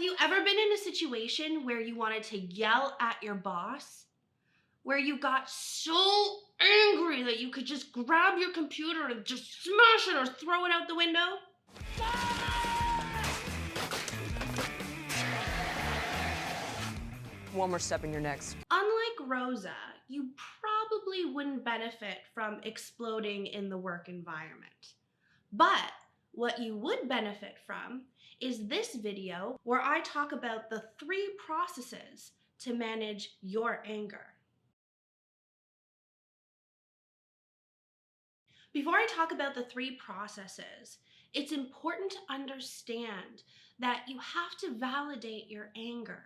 Have you ever been in a situation where you wanted to yell at your boss? Where you got so angry that you could just grab your computer and just smash it or throw it out the window? One more step and you're next. Unlike Rosa, you probably wouldn't benefit from exploding in the work environment. But what you would benefit from is this video where I talk about the 3 processes to manage your anger. Before I talk about the 3 processes, it's important to understand that you have to validate your anger.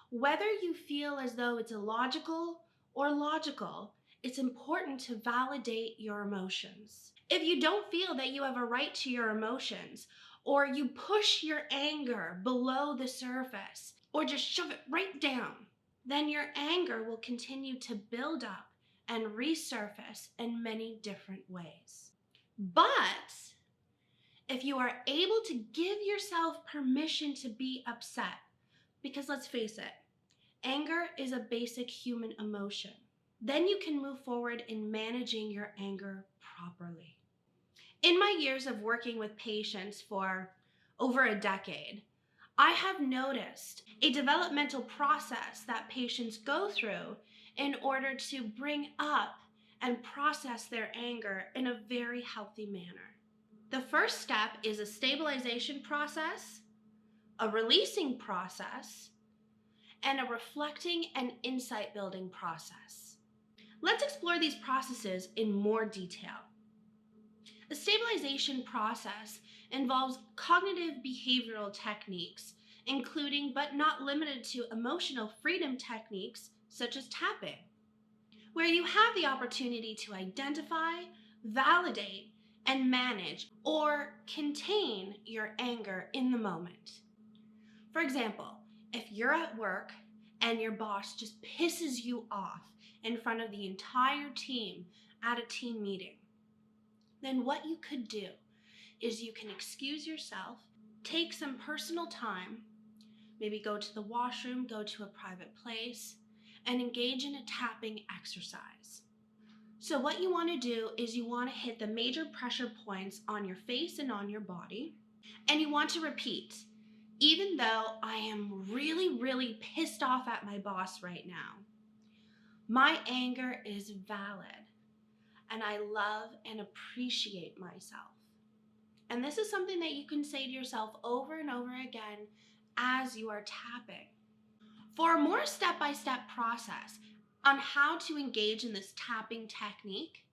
Whether you feel as though it's illogical or logical, it's important to validate your emotions. If you don't feel that you have a right to your emotions, or you push your anger below the surface, or just shove it right down, then your anger will continue to build up and resurface in many different ways. But if you are able to give yourself permission to be upset, because let's face it, anger is a basic human emotion, then you can move forward in managing your anger properly. In my years of working with patients for over a decade, I have noticed a developmental process that patients go through in order to bring up and process their anger in a very healthy manner. The first step is a stabilization process, a releasing process, and a reflecting and insight building process. Let's explore these processes in more detail. The stabilization process involves cognitive behavioral techniques, including but not limited to emotional freedom techniques such as tapping, where you have the opportunity to identify, validate, and manage or contain your anger in the moment. For example, if you're at work and your boss just pisses you off in front of the entire team at a team meeting, then what you could do is you can excuse yourself, take some personal time, maybe go to the washroom, go to a private place, and engage in a tapping exercise. So what you want to do is you want to hit the major pressure points on your face and on your body, and you want to repeat, even though I am really pissed off at my boss right now, my anger is valid, and I love and appreciate myself. And this is something that you can say to yourself over and over again as you are tapping. For a more step-by-step process on how to engage in this tapping technique,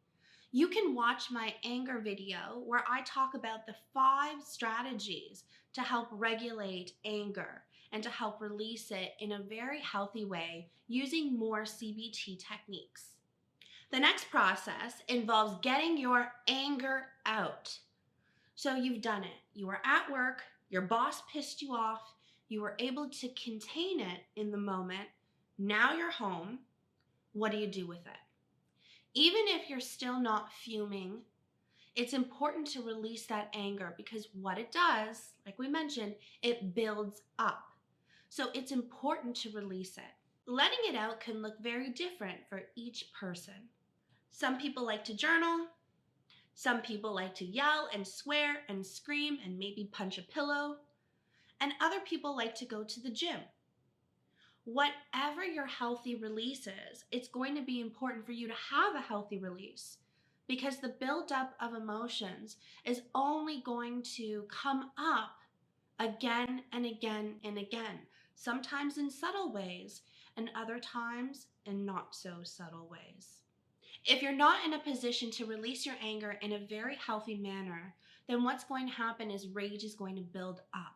you can watch my anger video where I talk about the 5 strategies to help regulate anger and to help release it in a very healthy way using more CBT techniques. The next process involves getting your anger out. So you've done it. You were at work, your boss pissed you off, you were able to contain it in the moment. Now you're home. What do you do with it? Even if you're still not fuming, it's important to release that anger because what it does, like we mentioned, it builds up. So it's important to release it. Letting it out can look very different for each person. Some people like to journal. Some people like to yell and swear and scream and maybe punch a pillow. And other people like to go to the gym. Whatever your healthy release is, it's going to be important for you to have a healthy release because the buildup of emotions is only going to come up again and again and again, sometimes in subtle ways and other times in not so subtle ways. If you're not in a position to release your anger in a very healthy manner, then what's going to happen is rage is going to build up.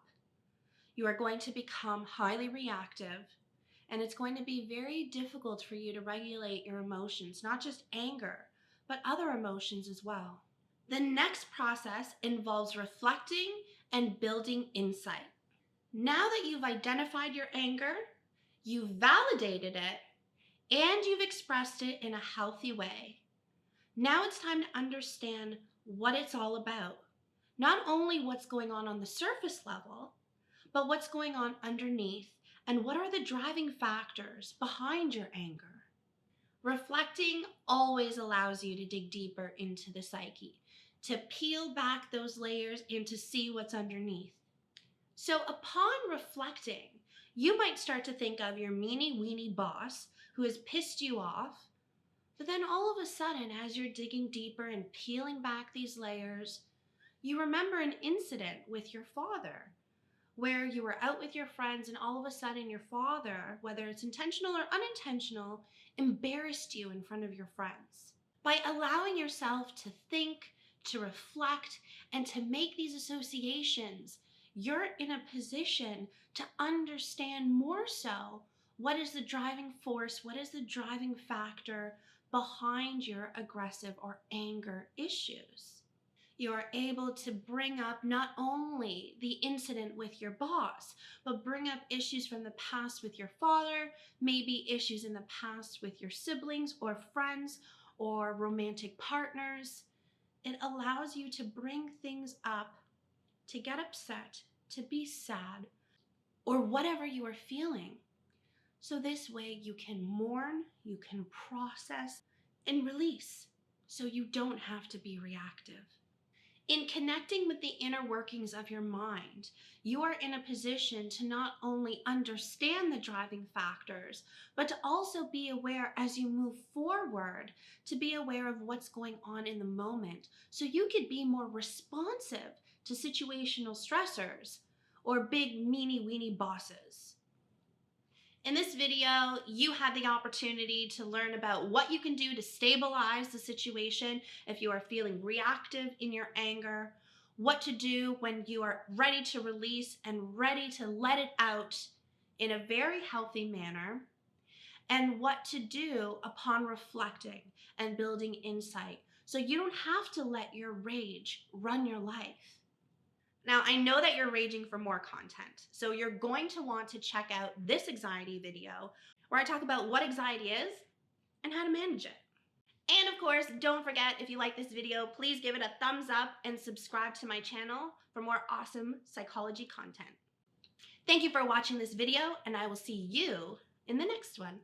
You are going to become highly reactive, and it's going to be very difficult for you to regulate your emotions, not just anger, but other emotions as well. The next process involves reflecting and building insight. Now that you've identified your anger, you've validated it, and you've expressed it in a healthy way, now it's time to understand what it's all about. Not only what's going on the surface level, but what's going on underneath and what are the driving factors behind your anger. Reflecting always allows you to dig deeper into the psyche, to peel back those layers and to see what's underneath. So upon reflecting, you might start to think of your meanie weenie boss who has pissed you off, but then all of a sudden, as you're digging deeper and peeling back these layers, you remember an incident with your father where you were out with your friends and all of a sudden your father, whether it's intentional or unintentional, embarrassed you in front of your friends. By allowing yourself to think, to reflect, and to make these associations, you're in a position to understand more so what is the driving force, what is the driving factor behind your aggressive or anger issues. You are able to bring up not only the incident with your boss, but bring up issues from the past with your father, maybe issues in the past with your siblings or friends or romantic partners. It allows you to bring things up, to get upset, to be sad, or whatever you are feeling. So this way you can mourn, you can process, and release, so you don't have to be reactive. In connecting with the inner workings of your mind, you are in a position to not only understand the driving factors, but to also be aware as you move forward, to be aware of what's going on in the moment, so you could be more responsive to situational stressors or big meanie weenie bosses. In this video, you had the opportunity to learn about what you can do to stabilize the situation if you are feeling reactive in your anger, what to do when you are ready to release and ready to let it out in a very healthy manner, and what to do upon reflecting and building insight so you don't have to let your rage run your life. Now, I know that you're raging for more content, so you're going to want to check out this anxiety video where I talk about what anxiety is and how to manage it. And of course, don't forget, if you like this video, please give it a thumbs up and subscribe to my channel for more awesome psychology content. Thank you for watching this video, and I will see you in the next one.